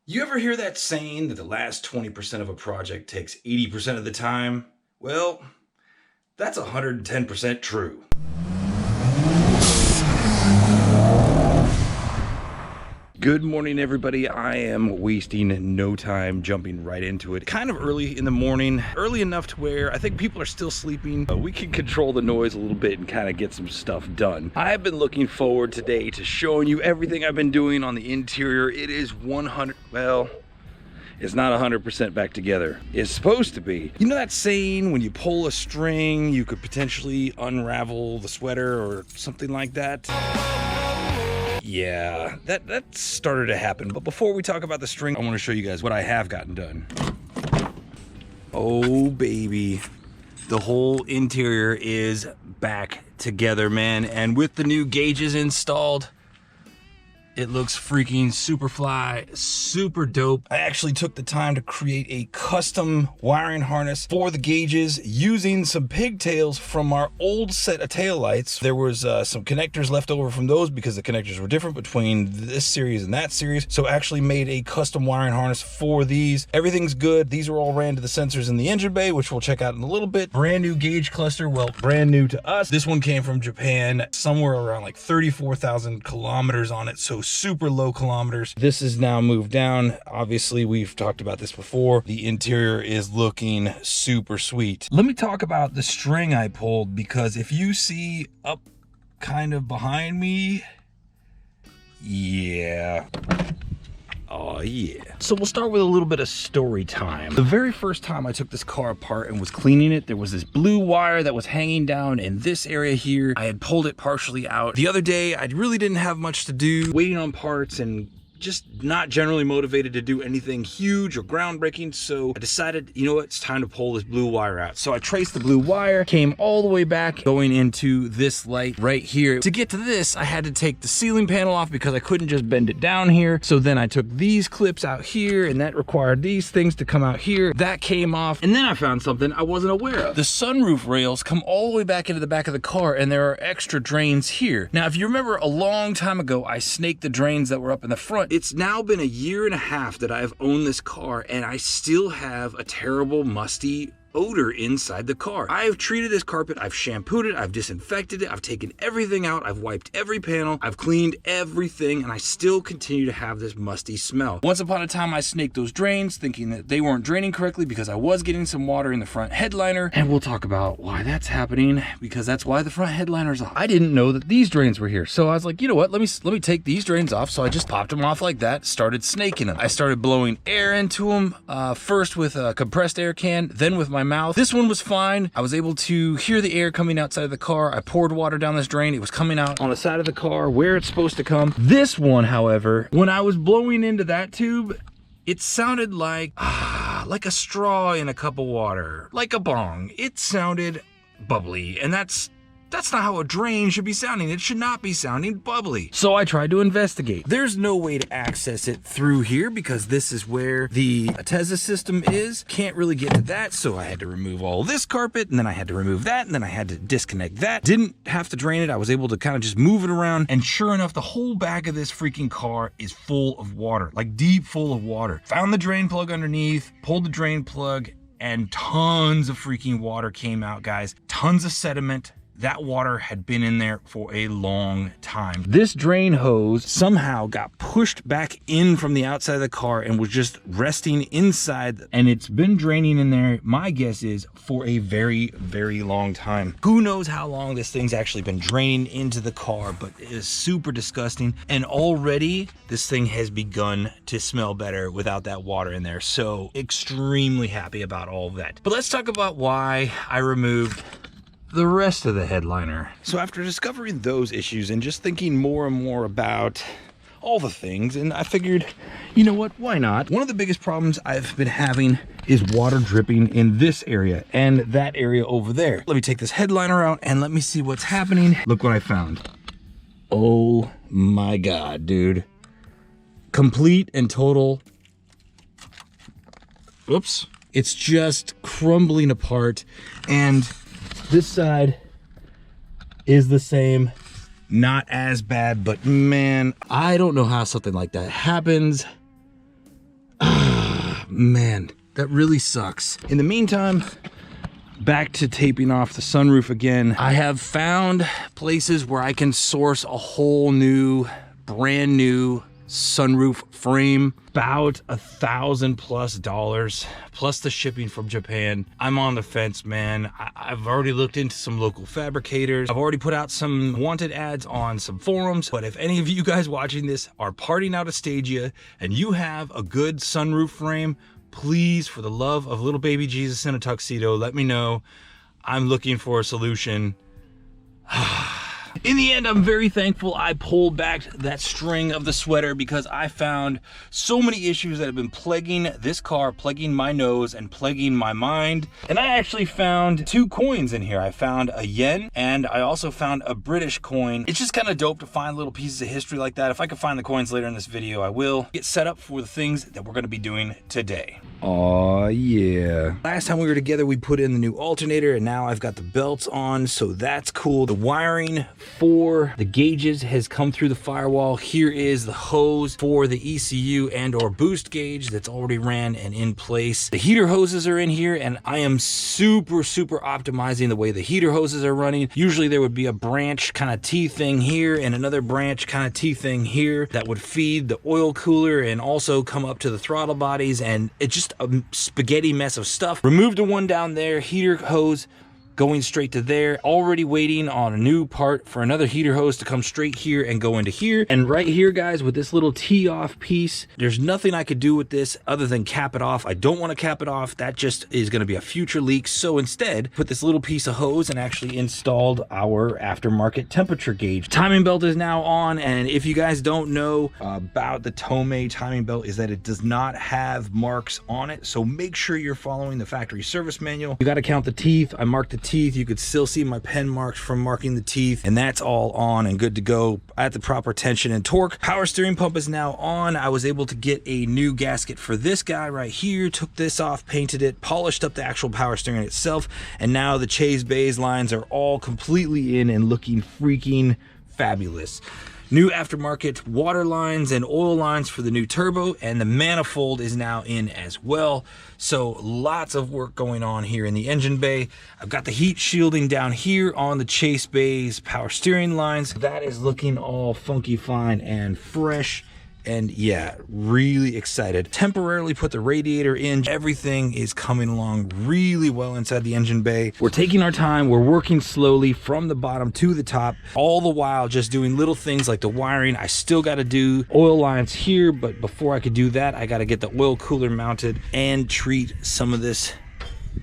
You ever hear that saying that the last 20% of a project takes 80% of the time? Well, that's 110% true. Good morning, everybody. I am wasting no time jumping right into it. Kind of early in the morning, early enough to where I think people are still sleeping. We can control the noise a little bit and kind of get some stuff done. I've been looking forward today to showing you everything I've been doing on the interior. It is 100, well, it's not 100% back together. It's supposed to be. You know that saying, when you pull a string, you could potentially unravel the sweater or something like that? Yeah, that started to happen. But before we talk about the string, I want to show you guys what I have gotten done. Oh, baby. The whole interior is back together, man. And with the new gauges installed, it looks freaking super fly, super dope. I actually took the time to create a custom wiring harness for the gauges using some pigtails from our old set of taillights. There was some connectors left over from those because the connectors were different between this series and that series. So I actually made a custom wiring harness for these. Everything's good. These are all ran to the sensors in the engine bay, which we'll check out in a little bit. Brand new gauge cluster, well, brand new to us. This one came from Japan, somewhere around like 34,000 kilometers on it. So super low kilometers. This is now moved down. Obviously, we've talked about this before. The interior is looking super sweet. Let me talk about the string I pulled, because if you see up kind of behind me, yeah. Oh yeah. So we'll start with a little bit of story time. The very first time I took this car apart and was cleaning it, there was this blue wire that was hanging down in this area here. I had pulled it partially out. The other day, I really didn't have much to do, waiting on parts and just not generally motivated to do anything huge or groundbreaking. So I decided, you know what, it's time to pull this blue wire out. So I traced the blue wire, came all the way back, going into this light right here. To get to this, I had to take the ceiling panel off because I couldn't just bend it down here. So then I took these clips out here, and that required these things to come out here. That came off, and then I found something I wasn't aware of. The sunroof rails come all the way back into the back of the car, and there are extra drains here. Now, if you remember, a long time ago, I snaked the drains that were up in the front. It's now been a year and a half that I've owned this car, and I still have a terrible musty odor inside the car. I have treated this carpet, I've shampooed it, I've disinfected it, I've taken everything out, I've wiped every panel, I've cleaned everything, and I still continue to have this musty smell. Once upon a time, I snaked those drains thinking that they weren't draining correctly because I was getting some water in the front headliner, and we'll talk about why that's happening, because that's why the front headliner's off. I didn't know that these drains were here, so I was like, you know what, let me take these drains off. So I just popped them off like that, started snaking them. I started blowing air into them, first with a compressed air can, then with my mouth. This one was fine. I was able to hear the air coming outside of the car. I poured water down this drain. It was coming out on the side of the car where it's supposed to come. This one, however, when I was blowing into that tube, it sounded like a straw in a cup of water, like a bong. It sounded bubbly, and that's not how a drain should be sounding. It should not be sounding bubbly. So I tried to investigate. There's no way to access it through here because this is where the Ateza system is. Can't really get to that, so I had to remove all this carpet, and then I had to remove that, and then I had to disconnect that. Didn't have to drain it. I was able to kind of just move it around, and sure enough, the whole back of this freaking car is full of water, like deep full of water. Found the drain plug underneath, pulled the drain plug, and tons of freaking water came out, guys. Tons of sediment. That water had been in there for a long time. This drain hose somehow got pushed back in from the outside of the car and was just resting inside, and it's been draining in there, my guess is, for a very, very long time. Who knows how long this thing's actually been draining into the car, but it is super disgusting. And already this thing has begun to smell better without that water in there. So extremely happy about all of that. But let's talk about why I removed the rest of the headliner. So after discovering those issues and just thinking more and more about all the things, and I figured, you know what, why not? One of the biggest problems I've been having is water dripping in this area and that area over there. Let me take this headliner out and let me see what's happening. Look what I found. Oh my God, dude. Complete and total. Oops. It's just crumbling apart, and this side is the same, not as bad, but man, I don't know how something like that happens. man, that really sucks. In the meantime, back to taping off the sunroof again. I have found places where I can source a whole new, brand new sunroof frame, about $1,000+ plus the shipping from Japan. I'm on the fence, man. I've already looked into some local fabricators. I've already put out some wanted ads on some forums, but if any of you guys watching this are partying out of Stadia and you have a good sunroof frame, please, for the love of little baby Jesus in a tuxedo, let me know. I'm looking for a solution. In the end, I'm very thankful I pulled back that string of the sweater because I found so many issues that have been plaguing this car, plaguing my nose, and plaguing my mind. And I actually found 2 coins in here. I found a yen and I also found a British coin. It's just kind of dope to find little pieces of history like that. If I can find the coins later in this video, I will get set up for the things that we're going to be doing today. Oh yeah. Last time we were together, we put in the new alternator and now I've got the belts on, so that's cool. The wiring for the gauges has come through the firewall. Here is the hose for the ECU and or boost gauge that's already ran and in place. The heater hoses are in here and I am super optimizing the way the heater hoses are running. Usually there would be a branch kind of T thing here and another branch kind of T thing here that would feed the oil cooler and also come up to the throttle bodies, and it's just a spaghetti mess of stuff. Removed the one down there, heater hose going straight to there, already waiting on a new part for another heater hose to come straight here and go into here. And right here, guys, with this little tee off piece, there's nothing I could do with this other than cap it off. I don't want to cap it off. That just is going to be a future leak. So instead, put this little piece of hose and actually installed our aftermarket temperature gauge. Timing belt is now on, and if you guys don't know about the Tomei timing belt, is that it does not have marks on it. So make sure you're following the factory service manual. You got to count the teeth. I marked the teeth. You could still see my pen marks from marking the teeth, and that's all on and good to go at the proper tension and torque. Power steering pump is now on. I was able to get a new gasket for this guy right here, took this off, painted it, polished up the actual power steering itself, and now the Chase Bays lines are all completely in and looking freaking fabulous. New aftermarket water lines and oil lines for the new turbo, and the manifold is now in as well. So lots of work going on here in the engine bay. I've got the heat shielding down here on the Chase Bays power steering lines. That is looking all funky fine and fresh. And yeah, really excited. Temporarily put the radiator in. Everything is coming along really well inside the engine bay. We're taking our time. We're working slowly from the bottom to the top, all the while just doing little things like the wiring. I still got to do oil lines here, but before I could do that, I got to get the oil cooler mounted and treat some of this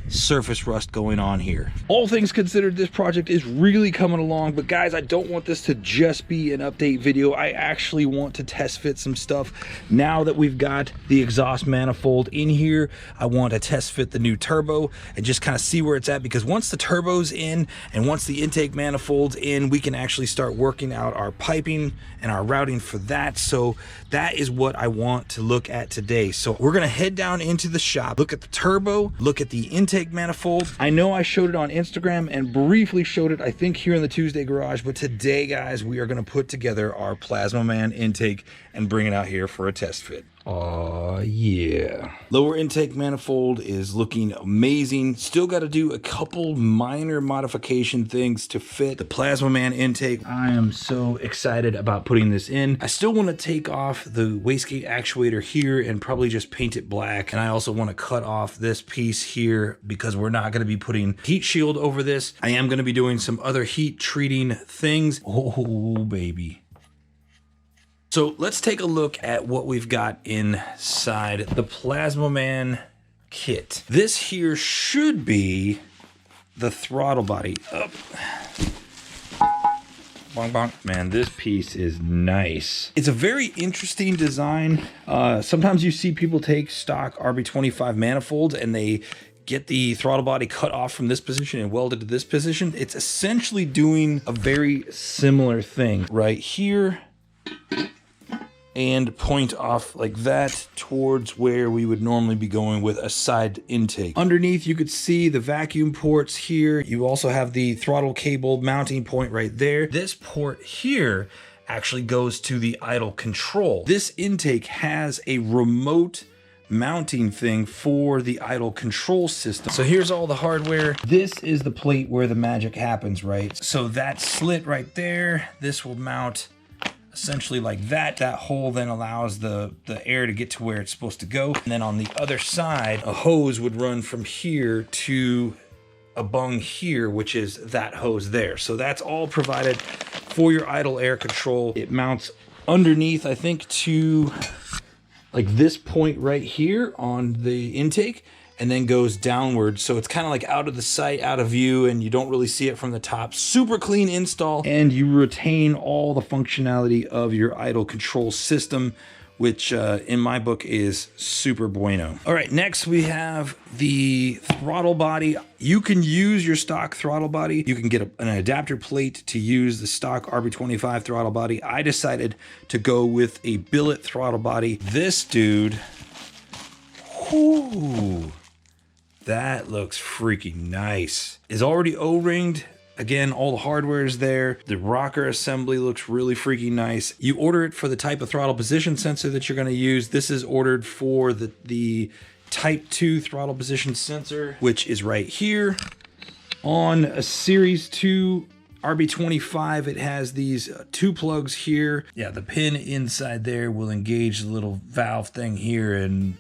surface rust going on here. All things considered, this project is really coming along, but guys, I don't want this to just be an update video. I actually want to test fit some stuff. Now that we've got the exhaust manifold in here, I want to test fit the new turbo and just kind of see where it's at, because once the turbo's in and once the intake manifold's in, we can actually start working out our piping and our routing for that. So that is what I want to look at today. So we're going to head down into the shop, look at the turbo, look at the intake manifold. I know I showed it on Instagram and briefly showed it, I think, here in the TueZday Garage, but today, guys, we are going to put together our Plasma Man intake and bring it out here for a test fit. Oh yeah. Lower intake manifold is looking amazing. Still got to do a couple minor modification things to fit the Plasma Man intake. I am so excited about putting this in. I still want to take off the wastegate actuator here and probably just paint it black. And I also want to cut off this piece here because we're not going to be putting heat shield over this. I am going to be doing some other heat treating things. Oh baby. So let's take a look at what we've got inside the Plasma Man kit. This here should be the throttle body. Up. Bonk, bonk. Man, this piece is nice. It's a very interesting design. Sometimes you see people take stock RB25 manifolds and they get the throttle body cut off from this position and welded to this position. It's essentially doing a very similar thing right here, and point off like that towards where we would normally be going with a side intake. Underneath, you could see the vacuum ports here. You also have the throttle cable mounting point right there. This port here actually goes to the idle control. This intake has a remote mounting thing for the idle control system. So here's all the hardware. This is the plate where the magic happens, right? So that slit right there, this will mount essentially like that. That hole then allows the air to get to where it's supposed to go. And then on the other side, a hose would run from here to a bung here, which is that hose there. So that's all provided for your idle air control. It mounts underneath, I think, to like this point right here on the intake, and then goes downward. So it's kind of like out of the sight, out of view, and you don't really see it from the top. Super clean install, and you retain all the functionality of your idle control system, which in my book is super bueno. All right, next we have the throttle body. You can use your stock throttle body. You can get an adapter plate to use the stock RB25 throttle body. I decided to go with a billet throttle body. This dude, whoo, that looks freaking nice. Is already O-ringed. Again, all the hardware is there. The rocker assembly looks really freaking nice. You order it for the type of throttle position sensor that you're going to use. This is ordered for the Type 2 throttle position sensor, which is right here. On a Series 2 RB25, it has these two plugs here. Yeah, the pin inside there will engage the little valve thing here, and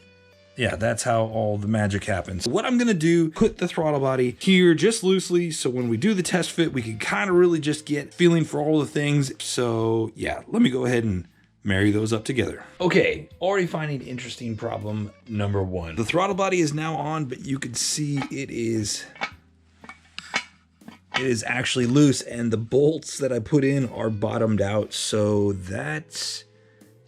yeah, that's how all the magic happens. What I'm gonna do, put the throttle body here just loosely, so when we do the test fit, we can kind of really just get feeling for all the things. So yeah, let me go ahead and marry those up together. Okay, already finding interesting problem number one. The throttle body is now on, but you can see it is actually loose, and the bolts that I put in are bottomed out, so that's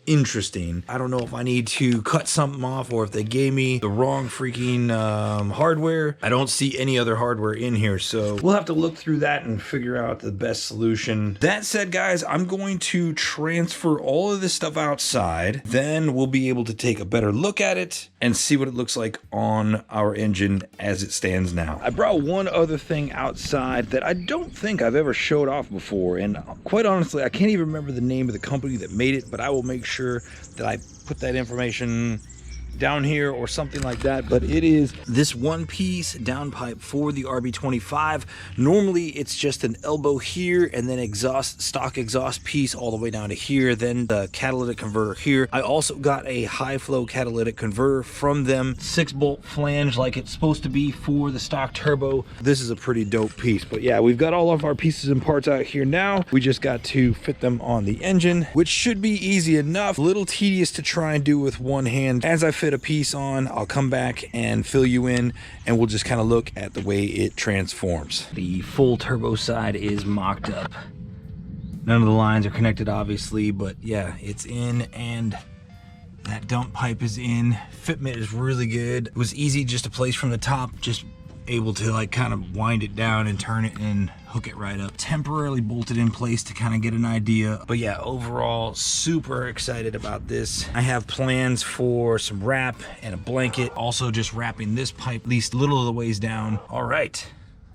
interesting. I don't know if I need to cut something off or if they gave me the wrong freaking hardware. I don't see any other hardware in here, so we'll have to look through that and figure out the best solution. That said, guys, I'm going to transfer all of this stuff outside. Then we'll be able to take a better look at it and see what it looks like on our engine as it stands now. I brought one other thing outside that I don't think I've ever showed off before, and quite honestly, I can't even remember the name of the company that made it, but I will make sure that I put that information down here or something like that. But it is this one piece downpipe for the RB25. Normally it's just an elbow here and then stock exhaust piece all the way down to here, then the catalytic converter here. I also got a high flow catalytic converter from them, 6-bolt flange like it's supposed to be for the stock turbo. This is a pretty dope piece. But yeah, we've got all of our pieces and parts out here now. We just got to fit them on the engine, which should be easy enough. A little tedious to try and do with one hand. As I fit a piece on, I'll come back and fill you in, and we'll just kind of look at the way it transforms. The full turbo side is mocked up. None of the lines are connected, obviously, but yeah, it's in, and that dump pipe is in. Fitment is really good. It was easy just to place from the top, just able to like kind of wind it down and turn it and hook it right up. Temporarily bolted in place to kind of get an idea. But yeah, overall, super excited about this. I have plans for some wrap and a blanket. Also just wrapping this pipe at least a little of the ways down. All right,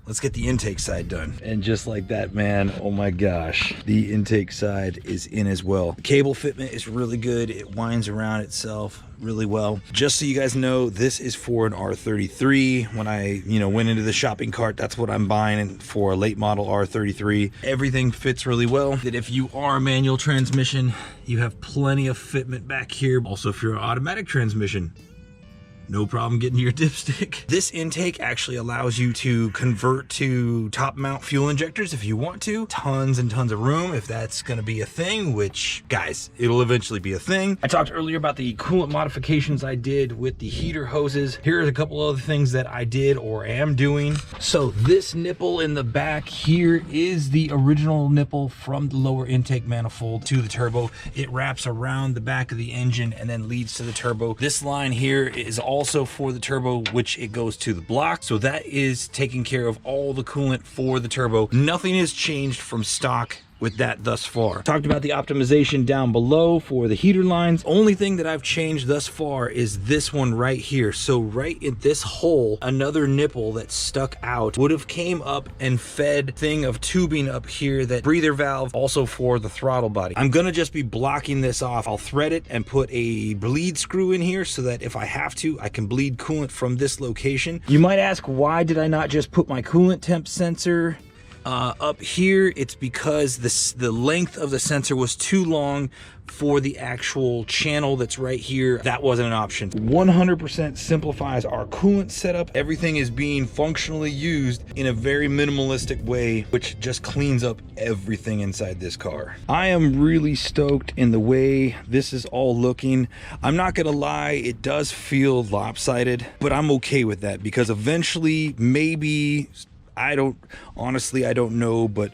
let's get the intake side done. And just like that, man, oh my gosh, the intake side is in as well. The cable fitment is really good. It winds around itself really well. Just so you guys know, this is for an R33. When I, went into the shopping cart, that's what I'm buying for a late model R33. Everything fits really well. That if you are a manual transmission, you have plenty of fitment back here. Also, if you're an automatic transmission, no problem getting your dipstick. This intake actually allows you to convert to top mount fuel injectors if you want to. Tons and tons of room if that's gonna be a thing, which, guys, it'll eventually be a thing. I talked earlier about the coolant modifications I did with the heater hoses. Here's a couple other things that I did or am doing. So this nipple in the back here is the original nipple from the lower intake manifold to the turbo. It wraps around the back of the engine and then leads to the turbo. This line here is also for the turbo, which it goes to the block. So that is taking care of all the coolant for the turbo. Nothing has changed from stock with that thus far. Talked about the optimization down below for the heater lines. Only thing that I've changed thus far is this one right here. So right in this hole, another nipple that stuck out would have came up and fed thing of tubing up here, that breather valve also for the throttle body. I'm gonna just be blocking this off. I'll thread it and put a bleed screw in here so that if I have to, I can bleed coolant from this location. You might ask, why did I not just put my coolant temp sensor up here? It's because the length of the sensor was too long for the actual channel that's right here. That wasn't an option. 100% simplifies our coolant setup. Everything is being functionally used in a very minimalistic way, which just cleans up everything inside this car. I am really stoked in the way this is all looking. I'm not gonna lie, it does feel lopsided, but I'm okay with that because eventually, maybe, honestly, I don't know, but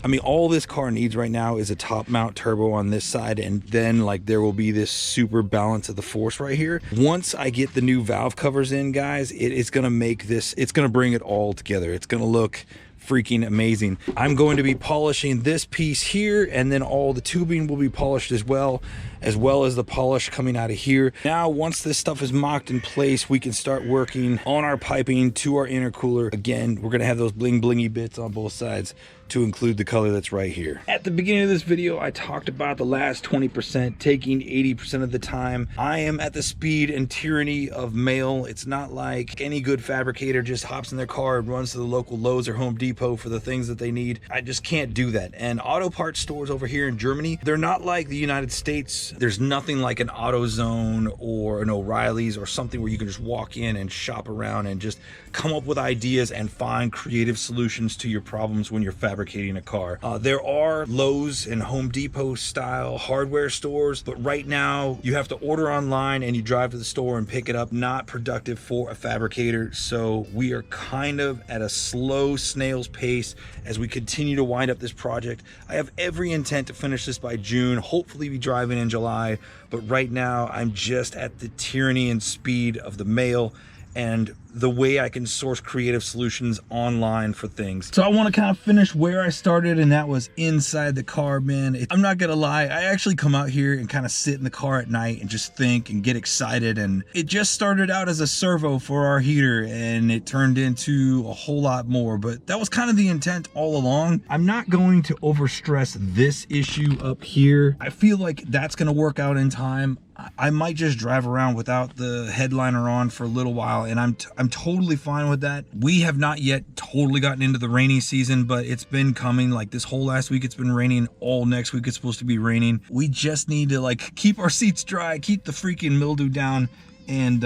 I mean, all this car needs right now is a top mount turbo on this side, and then like there will be this super balance of the force right here. Once I get the new valve covers in, guys, it's gonna make this, it's gonna bring it all together. It's gonna look freaking amazing. I'm going to be polishing this piece here, and then all the tubing will be polished as well as the polish coming out of here. Now, once this stuff is mocked in place, we can start working on our piping to our intercooler. Again, we're gonna have those bling blingy bits on both sides to include the color that's right here. At the beginning of this video, I talked about the last 20% taking 80% of the time. I am at the speed and tyranny of mail. It's not like any good fabricator just hops in their car and runs to the local Lowe's or Home Depot for the things that they need. I just can't do that. And auto parts stores over here in Germany, they're not like the United States. There's nothing like an AutoZone or an O'Reilly's or something where you can just walk in and shop around and just come up with ideas and find creative solutions to your problems when you're fabricating a car. There are Lowe's and Home Depot style hardware stores, but right now you have to order online and you drive to the store and pick it up. Not productive for a fabricator. So we are kind of at a slow snail's pace as we continue to wind up this project. I have every intent to finish this by June, hopefully be driving in July, but right now I'm just at the tyranny and speed of the mail and the way I can source creative solutions online for things. So I want to kind of finish where I started, and that was inside the car, man. I'm not gonna lie, I actually come out here and kind of sit in the car at night and just think and get excited, and it just started out as a servo for our heater and it turned into a whole lot more, but that was kind of the intent all along. I'm not going to overstress this issue up here. I feel like that's gonna work out in time. I might just drive around without the headliner on for a little while, and I'm totally fine with that. We have not yet totally gotten into the rainy season, but it's been coming. Like this whole last week it's been raining, all next week it's supposed to be raining. We just need to like keep our seats dry, keep the freaking mildew down, and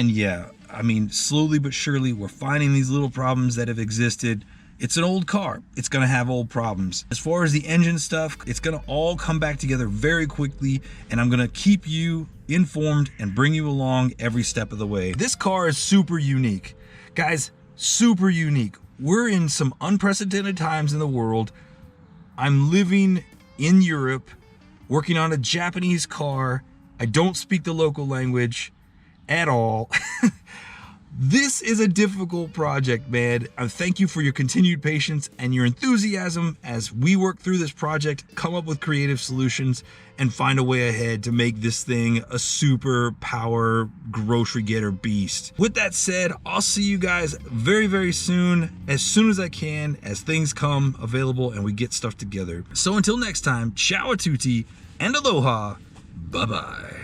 yeah, I mean, slowly but surely we're finding these little problems that have existed. It's an old car, it's gonna have old problems. As far as the engine stuff, it's gonna all come back together very quickly, and I'm gonna keep you informed and bring you along every step of the way. This car is super unique. Guys, super unique. We're in some unprecedented times in the world. I'm living in Europe, working on a Japanese car. I don't speak the local language at all. This is a difficult project, man. Thank you for your continued patience and your enthusiasm as we work through this project, come up with creative solutions, and find a way ahead to make this thing a super power grocery getter beast. With that said, I'll see you guys very, very soon as I can, as things come available and we get stuff together. So until next time, ciao a tutti and aloha. Bye-bye.